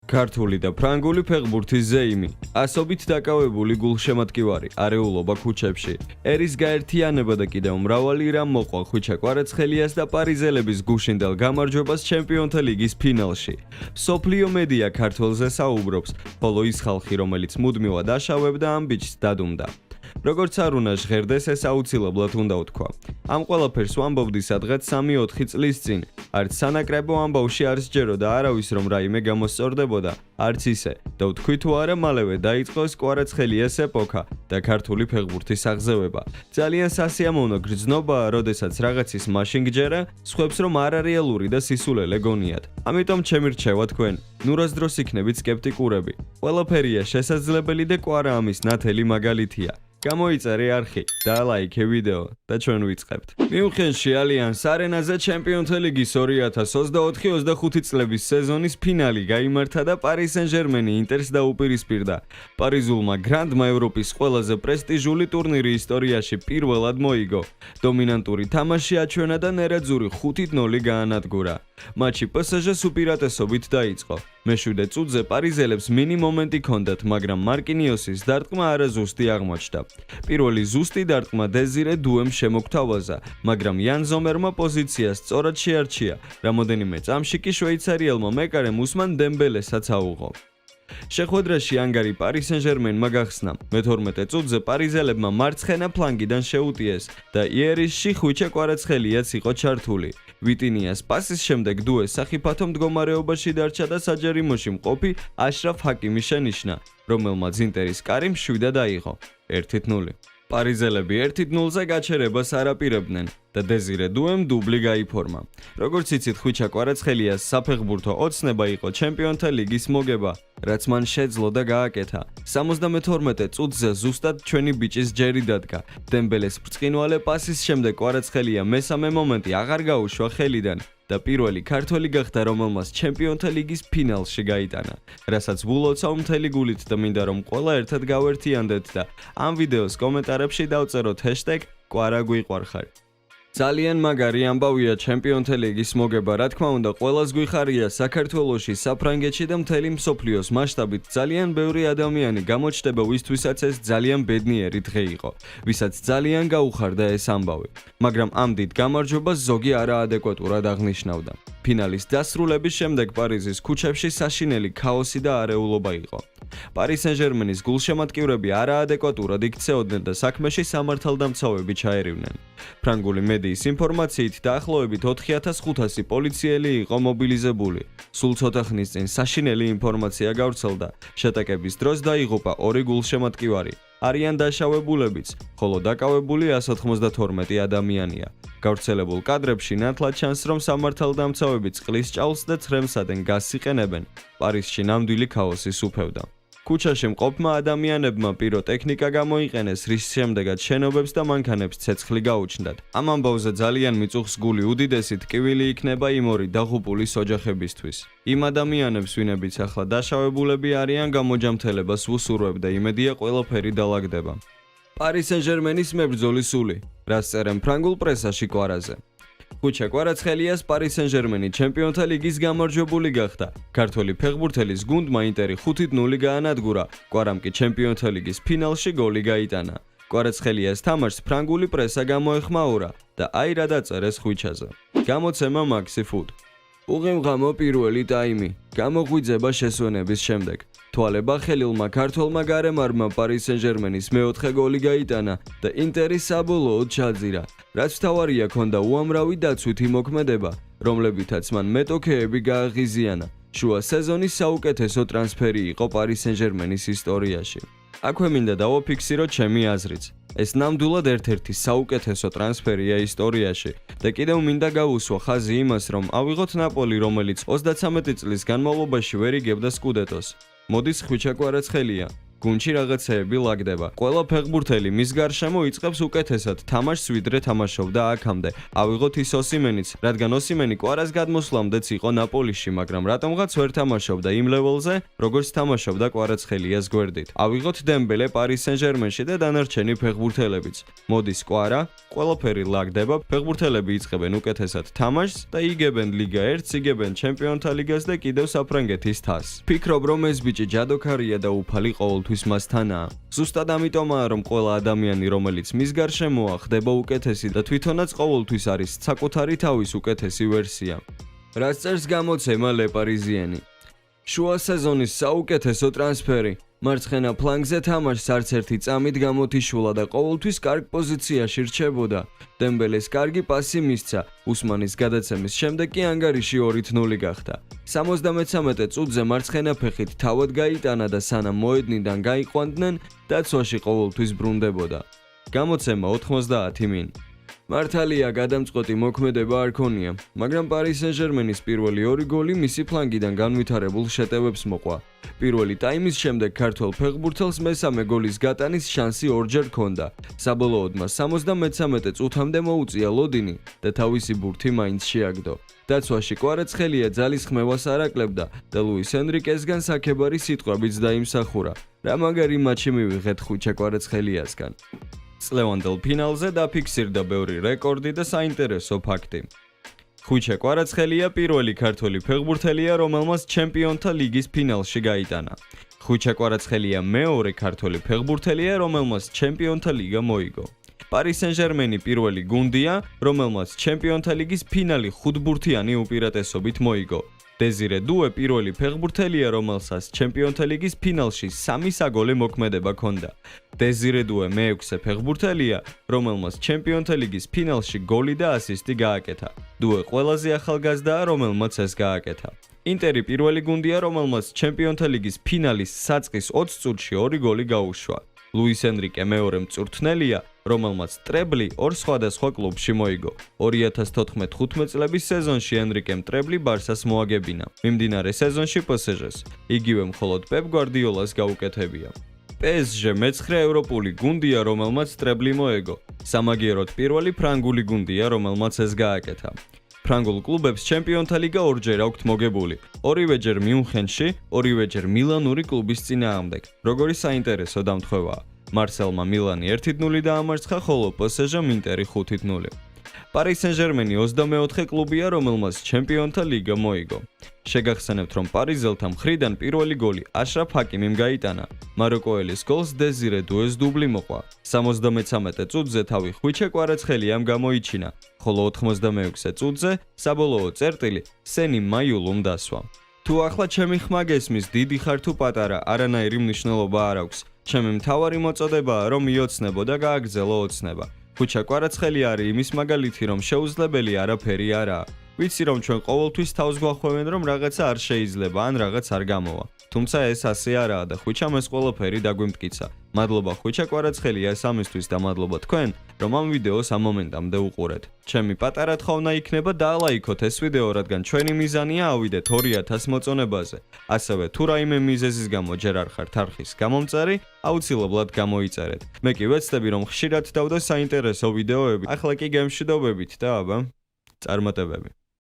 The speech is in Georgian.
ქართული და ფრანგული ფეხბურთის ზეიმი, ასობით დაკავებული გულშემატკივარი, არეულობა ქუჩებში, ერის გაერთიანება და კიდევ მრავალი რამ მოყვა ხვიჩა კვარაცხელიას და პარიზელების გუშინდელ გამარჯვებას ჩემპიონთა ლიგის ფინალში. მსოფლიო მედია ქართველზე საუბრობს, ხოლო ის ხალხი, რომელიც მუდმივად აშავებდა ამ ბიჭს დადუმდა. როგორც არ უნდა ჟღერდეს, ეს აუცილებლად უნდა ვთქვა. ამ ყველაფერს ვამბობდი სადღაც 3-4 წლის წინ. არც სანაკრებო ამბავში არ სჯეროდა არავის რომ რაიმე გამოსწორდებოდა, არც ისე. და ვთქვი თუ არა, მალევე დაიწყო კვარაცხელიას ეპოქა და ქართული ფეხბურთის აღზევება. ძალიან სასიამოვნო გრძნობაა, როდესაც რაღაცის მაშინ გჯერა, სხვებს რომ არარეალური და სისულელე გონიათ. ამიტომ ჩემი რჩევა თქვენ, ნურასდროს იქნებით სკეპტიკურები. ყველაფერია შესაძლებელი და კვარა ამის ნათელი მაგალითია. გამოიწერე არხი, დალაიქე ვიდეო და ჩვენ ვიწყებთ. მიუნხენში ალიანს არენაზე ჩემპიონთა ლიგის 2024-25 წლების სეზონის ფინალი გაიმართა და პარი სენ-ჟერმენი ინტერს დაუპირისპირდა. პარიზულმა გრანდმა ევროპის ყველაზე პრესტიჟული ტურნირი ისტორიაში პირველად მოიგო. დომინანტური თამაში აჩვენა და ნერაძური 5-0 გაანადგურა. მატჩი PSG-ს უპირატესობით დაიწყო. მეშვიდე წუთზე პარიზელებს მინი მომენტი ჰქონდათ, მაგრამ მარკინიოსის დარტყმა არაზუსტი აღმოჩნდა. პირველი ზუსტი დარტყმა დეზირე დუემ შემოგთავაზა, მაგრამ იან ზომერმა პოზიციას სწორად შეარჩია. რამოდენიმე წამში კი შვეიცარიელმა მეკარემ უსმან დემბელესაც აუღო. შეხვედრაში ანგარი პარი სენ-ჟერმენმა გახსნა. მე-12 წუთზე პარიზელებმა მარცხენა ფლანგიდან შეუტიეს და იერისში ხვიჩა კვარაცხელიაც იყო ჩართული. ვიტინიას პასის შემდეგ დუე სახიფათო მდგომარეობაში დარჩა და საჯარიმოში მყოფი აშრაფ ჰაკიმი შენიშნა, რომელმაც ინტერის კარი მშვიდად აიღო. 1-0. პარიზელები 1-0-ზე გაჩერებას არ აპირებდნენ და დეზირე დუემ დუბლი გაიფორმა. როგორც იცით, ხვიჩა კვარაცხელიას საფეხბურთო ოცნება იყო ჩემპიონთა ლიგის მოგება, რაც მან შეძლო და გააკეთა. 72 წუთზე ზუსტად ჩვენი ბიჭის ჯერი დადგა. დემბელეს ბრწყინვალე პასის შემდეგ კვარაცხელია მესამე მომენტი აღარ გაუშვა ხელიდან და პირველი ქართველი გახდა, რომელმაც ჩემპიონთა ლიგის ფინალში გაიტანა. რასაც ვულოცავ მთელი გულით და მინდა რომ ყველა ერთად გავერთიანდეთ და ამ ვიდეოს კომენტარებში დავწეროთ #კვარაგვიყვარხარ. ძალიან მაგარი ამბავია ჩემპიონთა ლიგის მოგება, რა თქმა უნდა, ყველას გვიხარია საქართველოში, საფრანგეთში და მთელი მსოფლიოს მასშტაბით ძალიან ბევრი ადამიანი გამოჩნდება, ვისთვისაც ეს ძალიან ბედნიერი დღე იყო, ვისაც ძალიან გაუხარდა ეს ამბავი. მაგრამ ამ დიდ გამარჯვებას ზოგი არაადეკვატურად აღნიშნავდა. ფინალის დასრულების შემდეგ პარიზის ქუჩებში საშინელი ქაოსი და არეულობა იყო. პარი სენ-ჟერმენის გულშემატკივრები არაადეკვატურად იქცეოდნენ და საქმეში სამართალდამცავები ჩაერივნენ. ფრანგული მედიის ინფორმაციით დაახლოებით 4500 პოლიციელი იყო მობილიზებული. სულ ცოტა ხნის წინ საშინელი ინფორმაცია გავრცელდა. შეტაკების დროს დაიღუპა 2 გულშემატკივარი. არიან დაშავებულებიც, ხოლო დაკავებული 192 ადამიანია. გავრცელებულ კადრებში ნათლად ჩანს, რომ სამართალდამცავები წყლის ჭაულს და ცხრემსადენ გაზს იყენებენ. პარიზში ნამდვილი ქაოსი სუფევდა. ქუჩაში მყოფმა ადამიანებმა პიროტექნიკა გამოიყენეს, რის შემდეგაც შენობებს და მანქანებს ცეცხლი გაუჩნდათ. ამ ამბავზე ძალიან მიწუხს გული, უდიდესი ტკივილი იქნება იმ ორი დაღუპულის ოჯახებისთვის. იმ ადამიანებს, ვინებიც ახლა დაშავებულები არიან, გამოჯამთელებას ვუსურვებ და იმედია ყველაფერი დაალაგდება. პარი სენ-ჟერმენის მებრძოლი სული, რაც წერენ ფრანგულ პრესაში კვარაზე. ხვიჩა კვარაცხელიას პარი სენ-ჟერმენი ჩემპიონთა ლიგის გამარჯვებული გახდა. ქართველი ფეხბურთელის გუნდმა ინტერი 5-0 გაანადგურა. კვარამ კი ჩემპიონთა ლიგის ფინალში გოლი გაიტანა. კვარაცხელიას თამაშს ფრანგული პრესა გამოეხმაურა და აი რა დაწერეს ხვიჩაზე. გამოცემა Maxi Food. უღიმღამო პირველი ტაიმი. გამოღვიძება შესვენების შემდეგ. თვალება ხელილმა ქართველმა გარემარმა პარი სენ-ჟერმენის მეოთხე გოლი გაიტანა და ინტერი საბოლოოდ ჩაძირა. რაც მთავარია, ჰქონდა უამრავი დაცვითი მოქმედება, რომლებითაც მან მეტოქეები გააღიზიანა. შუა სეზონის საუკეთესო ტრანსფერი იყო პარი სენ-ჟერმენის ისტორიაში. აქვე მინდა დავაფიქსიროთ ჩემი აზრიც. ეს ნამდვილად ერთ-ერთი საუკეთესო ტრანსფერია ისტორიაში და კიდევ მინდა გავუსვა ხაზი იმას, რომ ავიღოთ ნაპოლი, რომელიც 33 წლის განმავლობაში ვერ იგებდა სკუდეტოს. მოდის ხვიჩა კვარაცხელია. გუნდში რაღაცეები ლაგდება. ყველა ფეხბურთელი მის გარშემო იწყებს უკეთესად თამაშს, ვიდრე თამაშობდა აქამდე. ავიღოთ ის ოსიმენიც, რადგან ოსიმენი კვარას გადმოსვლამდეც იყო ნაპოლიში, მაგრამ რატომღაც ვერ თამაშობდა იმ ლეველზე, როგორც თამაშობდა კვარაცხელიას გვერდით. ავიღოთ დემბელე პარის სენ-ჟერმენში და დანარჩენი ფეხბურთელებიც. მოდის კვარა, ყველაფერი ლაგდება, ფეხბურთელები იწყებენ უკეთესად თამაშს და იგებენ ლიგა 1-ს, იგებენ ჩემპიონთა ლიგას და კიდევ საფრანგეთის თასს. ფიქრობ, რომ ეს ბიჭი ჯადოქარია და უფალი ყოველთვის მასთანაა. ზუსტად ამიტომაა, რომ ყველა ადამიანი, რომელიც მის გარშემოა, ხდება უკეთესი და თვითონაც ყოველთვის არის საკუთარი თავის უკეთესი ვერსია. რაც წერს გამოცემა Le Parisien-ი. შუა სეზონის საუკეთესო ტრანსფერი. მარცხენა ფლანგზე თამაშს არც ერთი წამით გამოთიშულა და ყოველთვის კარგ პოზიციაში რჩებოდა. დემბელეს კარგი პასი მისცა. უსმანის გადაცემის შემდეგ კი ანგარიში 2-0 გახდა. 73 წუთზე მარცხენა ფეხით თავად გაიტანა და სანამ მოედნიდან გაიყვანდნენ, დაცვაში ყოველთვის ბრუნდებოდა. გამოცემა 90 მინ. მართალია გადამწყვეტი მოქმედება არ ქონია, მაგრამ პარის სენ-ჟერმენის პირველი 2 გოლი მისი ფლანგიდან განვითარებულ შეტევებს მოყვა. პირველი ტაიმის შემდეგ ქართველ ფეხბურთელს მესამე გოლის გატანის შანსი ორჯერ ჰქონდა. საბოლოოდ მას 73 წუთამდე მოუწია ლოდინი და თავისი ბურთი მაინც შეაგდო. დაცვაში კვარაცხელია ძალისხმევას არ აკლებდა და ლუის ენრიკესგან საქებარი სიტყვებიც დაიმსახურა. რა მაგარი მატჩი მივიღეთ ხუჩა კვარაცხელიასგან. წლევანდელ ფინალზე დაფიქსირდა ბევრი რეკორდი და საინტერესო ფაქტი. ხუჩა კვარაცხელია პირველი ქართველი ფეხბურთელია, რომელმაც ჩემპიონთა ლიგის ფინალში გაიტანა. ხუჩა კვარაცხელია მეორე ქართველი ფეხბურთელია, რომელმაც ჩემპიონთა ლიგა მოიგო. პარის სენ-ჟერმენი პირველი გუნდია, რომელმაც ჩემპიონთა ლიგის ფინალი 5-ბურთიანი უპირატესობით მოიგო. დეზირე დუე პირველი ფეხბურთელია, რომელსაც ჩემპიონთა ლიგის ფინალში 3 საგოლე მოქმედება ჰქონდა. დეზირე დუე მეექვსე ფეხბურთელია, რომელმაც ჩემპიონთა ლიგის ფინალში გოლი და ასისტი გააკეთა. დუე ყველაზე ახალგაზრდაა, რომელმაც ეს გააკეთა. ინტერი პირველი გუნდია, რომელმაც ჩემპიონთა ლიგის ფინალის საწყის 20 წუთში 2 გოლი გაუშვა. ლუის ენრიკე მეორე მწვრთნელია, რომელმაც ტრებლი 2 სხვადასხვა კლუბში მოიგო. 2014-15 წლების სეზონში ენრიკემ ტრებლი ბარსას მოაგებინა. მიმდინარე სეზონში PSG-ს. იგივე მხოლოდ პეპ გვარდიოლას გაუკეთებია. PSG მეცხრე ევროპული გუნდია, რომელმაც ტრებლი მოეგო. სამაგიეროდ პირველი ფრანგული გუნდია, რომელმაც ეს გააკეთა. ფრანგულ კლუბებს ჩემპიონთა ლიგა ორჯერ აქვთ მოგებული. ორივეჯერ მიუნხენში, ორივეჯერ მილანური კლუბის წინააღმდეგ. როგორი საინტერესო დამთხვევაა. მარსელმა მილანი 1-0 დაამარცხა, ხოლო PSG-მ ინტერი 5-0. პარის სენ-ჟერმენი 24 კლუბია, რომელმაც ჩემპიონთა ლიგა მოიგო. შეგახსენებთ, რომ პარიზელთა მხრიდან პირველი გოლი აშრაფ ჰაკიმიმ გაიტანა. მაროკოელის გოლს დეზირე დუეს დუბლი მოყვა. 73 წუთზე თავი ხუჩა კვარაცხელიამ გამოიჩინა, ხოლო 86 წუთზე საბოლოო წერტილი სენი მაიულუმ დასვა. თუ ახლა ჩემი ხმა გესმის, დიდი ხარ თუ პატარა, არანაირი მნიშვნელობა არ აქვს. ჩემი მთავარი მოწოდებაა, რომ მიოცნებო და გააგრძელო ოცნება. ხუჩა კვარაცხელი არის იმის მაგალითი, რომ შეუძლებელი არაფერი არაა. ვიცი, რომ ჩვენ ყოველთვის თავს გვახვევენ, რომ რაღაცა არ შეიძლება ან რაღაც არ გამოვა. თუმცა ეს ასე არაა და ხუჩამ ეს ყველაფერი დაგვიმტკიცა. მადლობა ხუჩა კვარაცხელიას ამისთვის და მადლობა თქვენ, რომ ამ ვიდეოს ამ მომენტამდე უყურეთ. ჩემი პატარა თხოვნა იქნება დაალაიქოთ ეს ვიდეო, რადგან ჩვენი მიზანია ავიდეთ 2000 მოწონებაზე. ასევე თუ რაიმე მიზეზის გამო ჯერ არ ხართ არხის გამომწარი, აუცილებლად გამოიწერეთ. მე კი ვეცდები, რომ ხშირად დავდო საინტერესო ვიდეოები. ახლა კი გემშვიდობებით და აბა, წარმატებები.